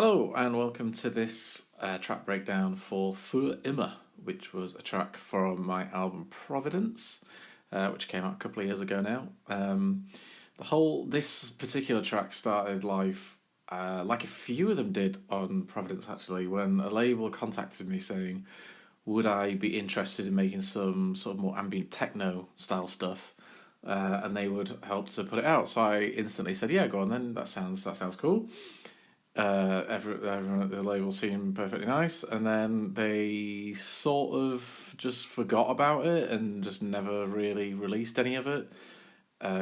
Hello and welcome to this track breakdown for Für Immer, which was a track from my album Providence, which came out a couple of years ago now. This particular track started life like a few of them did on Providence actually, when a label contacted me saying, would I be interested in making some sort of more ambient techno style stuff, and they would help to put it out. So I instantly said, yeah, go on then. That sounds cool. Everyone at the label seemed perfectly nice, and then they sort of just forgot about it and just never really released any of it,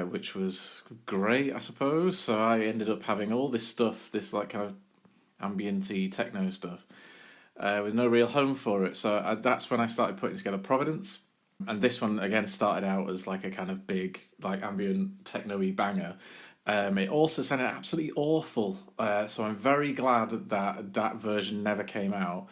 which was great, I suppose. So I ended up having all this stuff, this like kind of ambient-y techno stuff, with no real home for it. So that's when I started putting together Providence. And this one again started out as like a kind of big like ambient techno-y banger. It also sounded absolutely awful, so I'm very glad that that version never came out,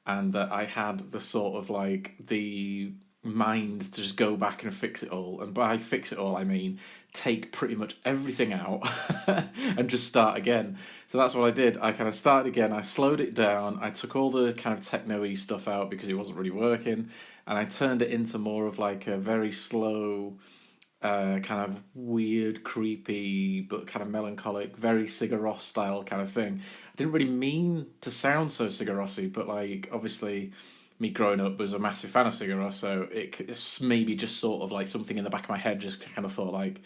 and that I had the sort of like the mind to just go back and fix it all. And by fix it all, I mean take pretty much everything out and just start again. So that's what I did. I kind of started again. I slowed it down. I took all the kind of techno-y stuff out because it wasn't really working, and I turned it into more of like a very slow, kind of weird, creepy, but kind of melancholic, very Sigur Rós style kind of thing. I didn't really mean to sound so Sigur Rós-y, but like obviously me growing up was a massive fan of Sigur Rós, so it's maybe just sort of like something in the back of my head just kind of thought like,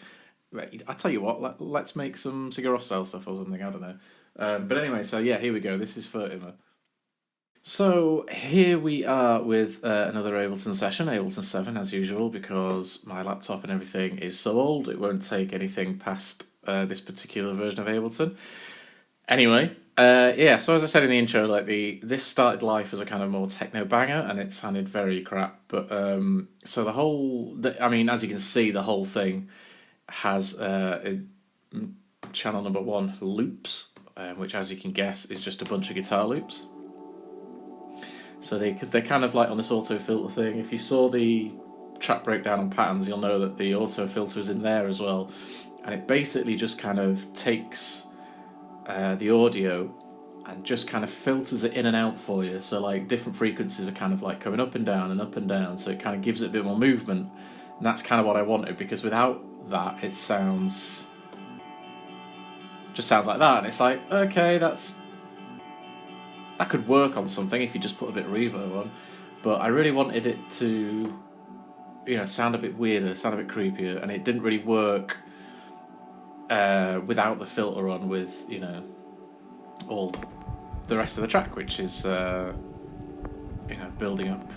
I tell you what, let's make some Sigur Rós style stuff or something, I don't know. But anyway, so yeah, here we go. This is Für Immer. So here we are with another Ableton session, Ableton 7 as usual, because my laptop and everything is so old it won't take anything past this particular version of Ableton. Anyway, yeah, so as I said in the intro, like this started life as a kind of more techno banger, and it sounded very crap. But so I mean, as you can see, the whole thing has channel number 1 loops, which, as you can guess, is just a bunch of guitar loops. So they're kind of like on this auto filter thing. If you saw the track breakdown on patterns, you'll know that the auto filter is in there as well, and it basically just kind of takes the audio and just kind of filters it in and out for you. So like different frequencies are kind of like coming up and down and up and down, so it kind of gives it a bit more movement. And that's kind of what I wanted, because without that it just sounds like that, and it's like, okay, that could work on something if you just put a bit of reverb on, but I really wanted it to, sound a bit weirder, sound a bit creepier, and it didn't really work without the filter on, with all the rest of the track, which is building up.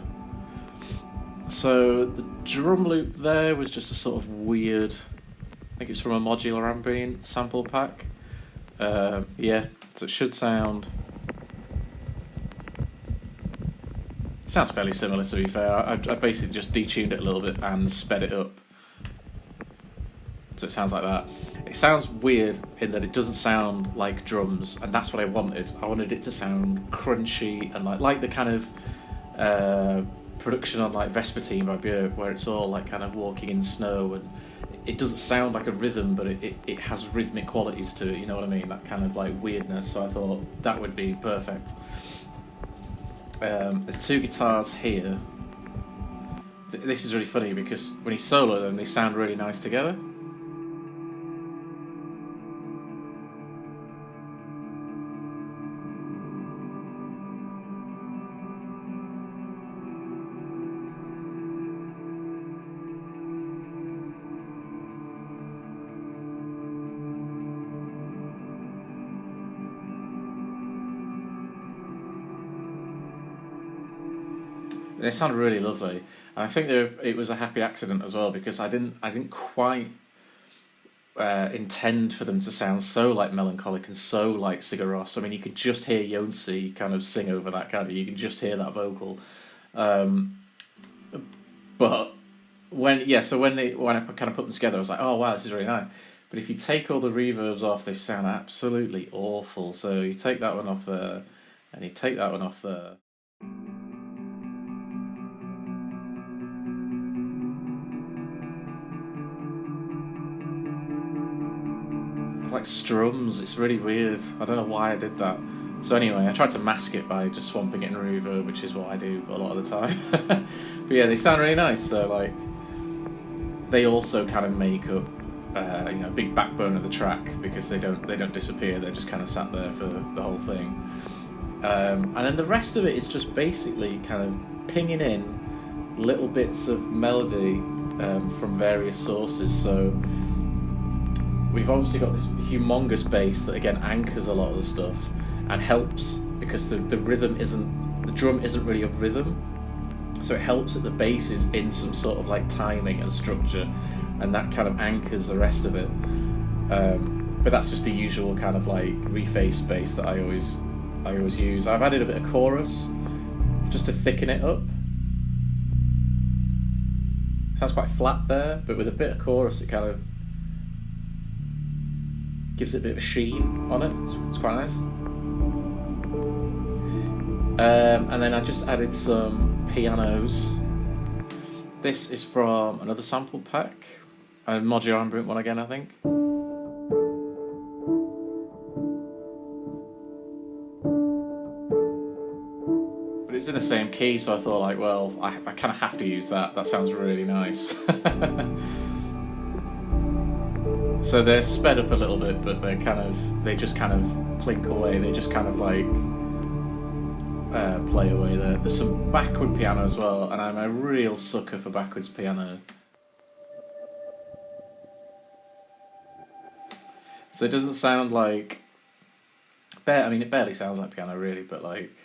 So the drum loop there was just a sort of weird, I think it's from a modular ambient sample pack. Yeah, so it should sound sounds fairly similar, to be fair. I basically just detuned it a little bit and sped it up, so it sounds like that. It sounds weird in that it doesn't sound like drums, and that's what I wanted. I wanted it to sound crunchy and like the kind of production on like Vespertine by Björk, where it's all like kind of walking in snow, and it doesn't sound like a rhythm, but it has rhythmic qualities to it, you know what I mean? That kind of like weirdness, so I thought that would be perfect. There's 2 guitars here. This is really funny because when you solo them, they sound really nice together. They sound really lovely, and I think it was a happy accident as well, because I didn't quite intend for them to sound so like melancholic and so like Sigur Rós. I mean, you could just hear Jonsi kind of sing over that, kind of. You can just hear that vocal, but when I kind of put them together, I was like, oh wow, this is really nice. But if you take all the reverbs off, they sound absolutely awful. So you take that one off there, and you take that one off there. Like strums, it's really weird. I don't know why I did that. So anyway, I tried to mask it by just swamping it in reverb, which is what I do a lot of the time. But yeah, they sound really nice. So like, they also kind of make up, a big backbone of the track, because they don't disappear. They're just kind of sat there for the whole thing. And then the rest of it is just basically kind of pinging in little bits of melody from various sources. So we've obviously got this humongous bass that again anchors a lot of the stuff and helps, because the drum isn't really a rhythm, so it helps that the bass is in some sort of like timing and structure, and that kind of anchors the rest of it. But that's just the usual kind of like reface bass that I always use. I've added a bit of chorus just to thicken it up. Sounds quite flat there, but with a bit of chorus it kind of gives it a bit of a sheen on it. It's quite nice. And then I just added some pianos. This is from another sample pack, a modular ambient one again, I think. But it's in the same key, so I thought like, well, I kind of have to use that. That sounds really nice. So they're sped up a little bit, but they just kind of plink away. They just kind of like play away there. There's some backward piano as well, and I'm a real sucker for backwards piano. So it doesn't sound like... it barely sounds like piano really, but like...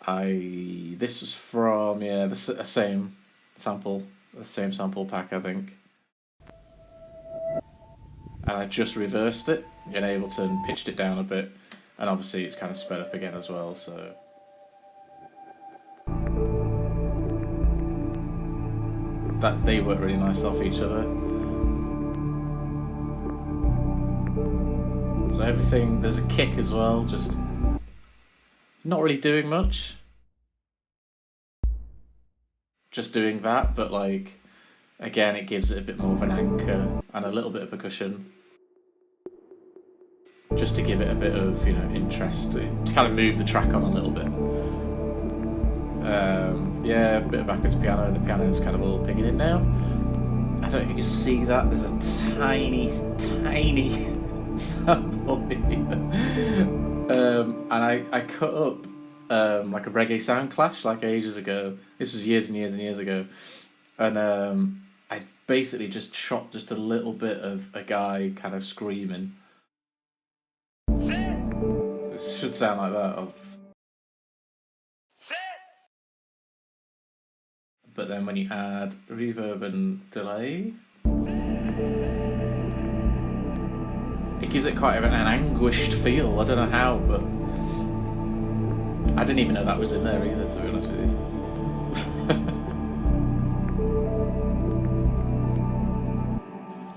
This was from, the same sample pack, I think. And I just reversed it in Ableton, pitched it down a bit, and obviously it's kind of sped up again as well, so... that they work really nice off each other. So everything, there's a kick as well, just not really doing much. Just doing that, but like, again, it gives it a bit more of an anchor and a little bit of percussion. Just to give it a bit of, interest, to kind of move the track on a little bit. A bit of backwards piano, and the piano is kind of all pinging in now. I don't know if you can see that, there's a tiny sample here. And I cut up like a reggae sound clash like ages ago. This was years and years and years ago. And I basically just chopped just a little bit of a guy kind of screaming. It should sound like that. But then when you add reverb and delay, it gives it quite an anguished feel. I don't know how, but I didn't even know that was in there either, to be honest with you.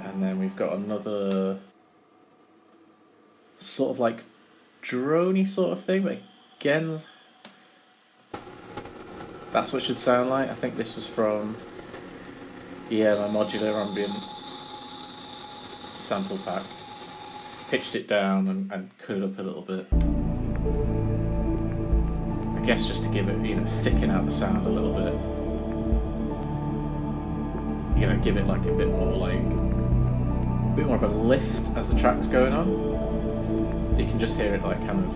And then we've got another sort of like droney sort of thing, but again, that's what it should sound like. I think this was from my modular ambient sample pack. Pitched it down and cut it up a little bit. I guess just to give it, thicken out the sound a little bit. Give it like a bit more of a lift as the track's going on. You can just hear it like kind of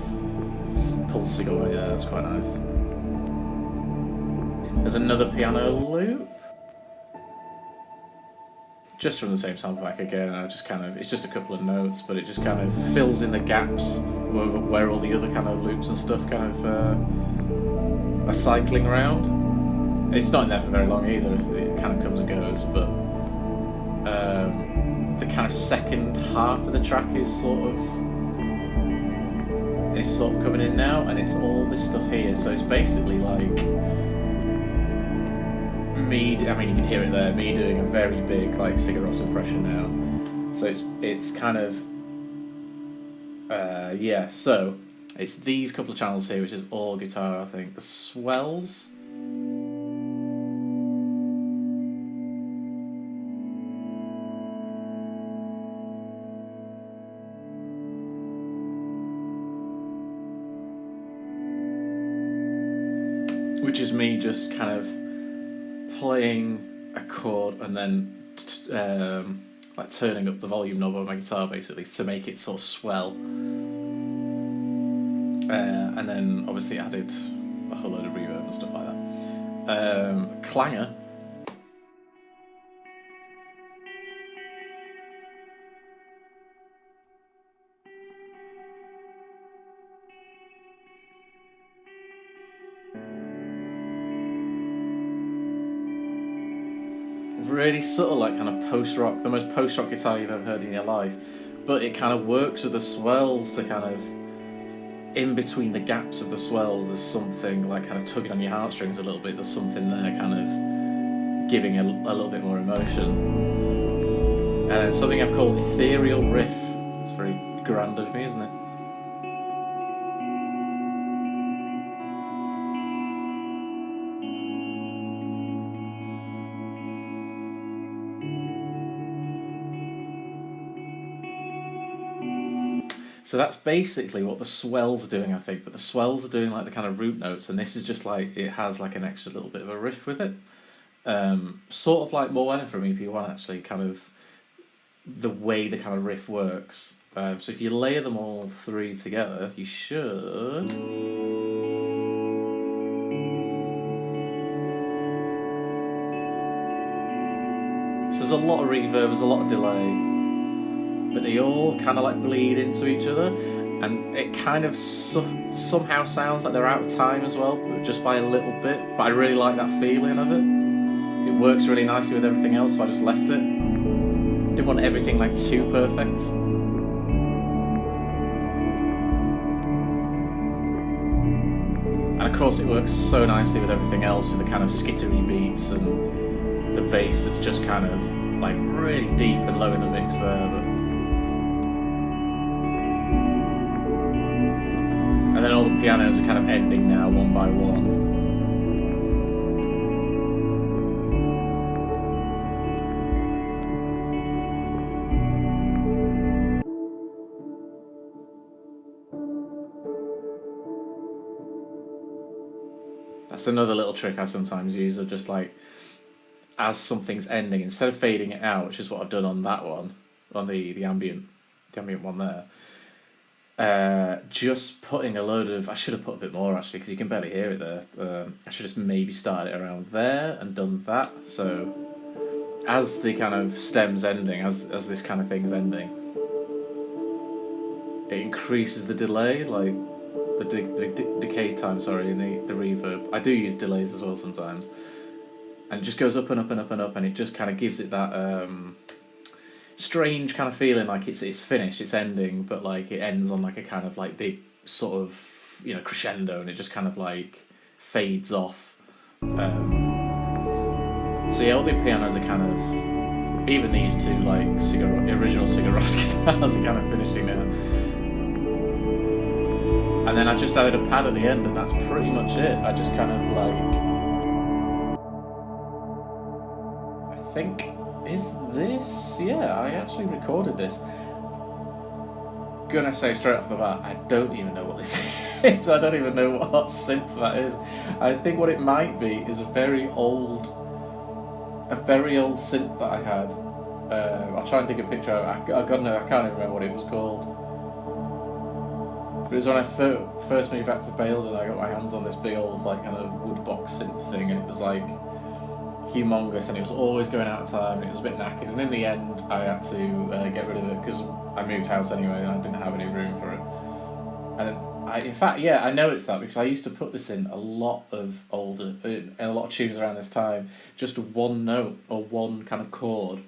pulsing away there. That's quite nice. There's another piano loop, just from the same sample pack again. And it's just a couple of notes, but it just kind of fills in the gaps where all the other kind of loops and stuff kind of are cycling around. It's not in there for very long either. It kind of comes and goes, but the kind of second half of the track is sort of coming in now, and it's all this stuff here. So it's basically like me, you can hear it there, me doing a very big like Sigur Rós impression now. So it's kind of so it's these couple of channels here, which is all guitar, I think. The swells, which is me just kind of playing a chord and then like turning up the volume knob on my guitar basically to make it sort of swell, and then obviously added a whole load of reverb and stuff like that. Clanger. Really subtle, like kind of post-rock, the most post-rock guitar you've ever heard in your life, but it kind of works with the swells to kind of, in between the gaps of the swells, there's something like kind of tugging on your heartstrings a little bit, there's something there kind of giving a little bit more emotion. And then something I've called ethereal riff. It's very grand of me, isn't it? So that's basically what the swells are doing, I think. But the swells are doing like the kind of root notes, and this is just like, it has like an extra little bit of a riff with it. Sort of like Moana from EP1, actually, kind of the way the kind of riff works. So if you layer them all three together, you should... So there's a lot of reverb, there's a lot of delay, but they all kind of like bleed into each other, and it kind of somehow sounds like they're out of time as well, but just by a little bit. But I really like that feeling of it. It works really nicely with everything else, so I just left it. Didn't want everything like too perfect. And of course it works so nicely with everything else, with the kind of skittery beats and the bass that's just kind of like really deep and low in the mix there. But... and then all the pianos are kind of ending now one by one. That's another little trick I sometimes use, of just like, as something's ending, instead of fading it out, which is what I've done on that one, on the ambient one there, just putting a load of... I should have put a bit more actually, because you can barely hear it there. I should just maybe started it around there and done that. So as the kind of stem's ending, as this kind of thing's ending, it increases the delay, like the decay time, sorry, and the reverb. I do use delays as well sometimes. And it just goes up and up and up and up, and it just kind of gives it that strange kind of feeling like it's finished, it's ending, but like it ends on like a kind of like big sort of, you know, crescendo, and it just kind of like fades off. So yeah, all the pianos are kind of, even these two like original Sigur Rós guitars are kind of finishing now. And then I just added a pad at the end, and that's pretty much it. I just kind of like... I think... is this? Yeah, I actually recorded this. Gonna say straight off the bat, I don't even know what this is. I don't even know what synth that is. I think what it might be is a very old synth that I had. I'll try and dig a picture out. I can't even remember what it was called. But it was when I first moved back to Bales, and I got my hands on this big old like kind of woodbox synth thing, and it was like humongous, and it was always going out of time, and it was a bit knackered, and in the end I had to get rid of it because I moved house anyway and I didn't have any room for it. And in fact, yeah, I know it's that because I used to put this in a lot of tunes around this time, just one note or one kind of chord,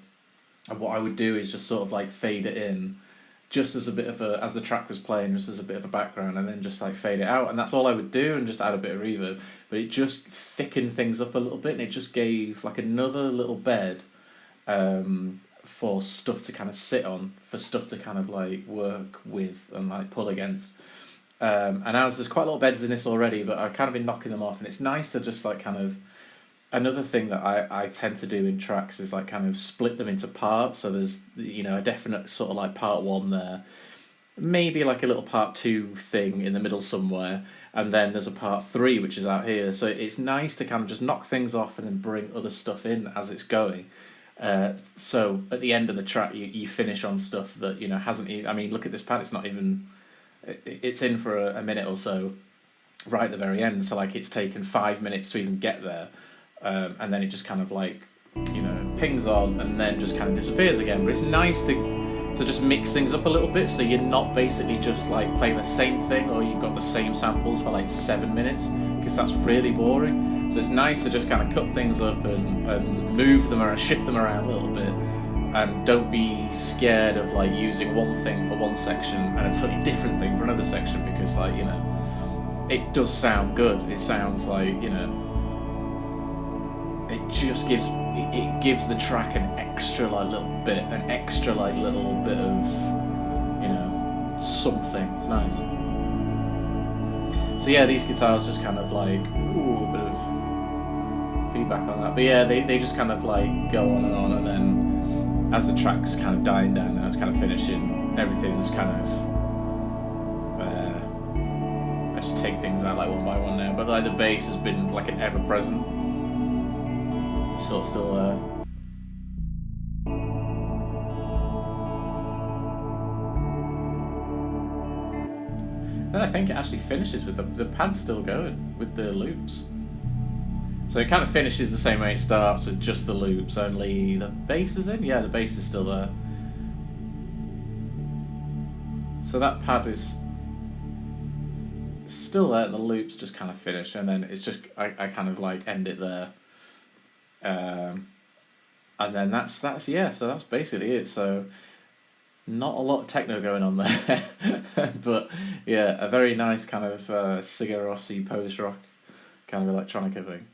and what I would do is just sort of like fade it in, just as a bit of as the track was playing, just as a bit of a background, and then just like fade it out, and that's all I would do, and just add a bit of reverb. But it just thickened things up a little bit, and it just gave like another little bed for stuff to kind of sit on, for stuff to kind of like work with and like pull against. And as there's quite a lot of beds in this already, but I've kind of been knocking them off, and it's nice to just like kind of... Another thing that I tend to do in tracks is like kind of split them into parts, so there's, you know, a definite sort of like part one there, maybe like a little part 2 thing in the middle somewhere, and then there's a part 3 which is out here. So it's nice to kind of just knock things off and then bring other stuff in as it's going. So at the end of the track, you finish on stuff that hasn't. I mean, look at this pad; it's not even. It's in for a minute or so, right at the very end. So like it's taken 5 minutes to even get there, and then it just kind of like pings on and then just kind of disappears again. But it's nice to just mix things up a little bit, so you're not basically just like playing the same thing, or you've got the same samples for like 7 minutes, because that's really boring. So it's nice to just kind of cut things up and move them around, shift them around a little bit, and don't be scared of like using one thing for one section and a totally different thing for another section, because like it does sound good. It sounds like it just gives the track an extra little bit of something. It's nice. So yeah, these guitars just kind of like a bit of feedback on that. But yeah, they just kind of like go on, and then as the track's kind of dying down now, it's kind of finishing, everything's kind of I just take things out like one by one now. But like the bass has been like an ever present. So it's still then I think it actually finishes with the pad's still going with the loops. So it kind of finishes the same way it starts, with just the loops, only the bass is in. Yeah, the bass is still there. So that pad is still there, the loops just kind of finish, and then it's just I kind of like end it there. And then that's yeah, so that's basically it. So not a lot of techno going on there, but yeah, a very nice kind of Sigur Rossi post rock kind of electronica thing.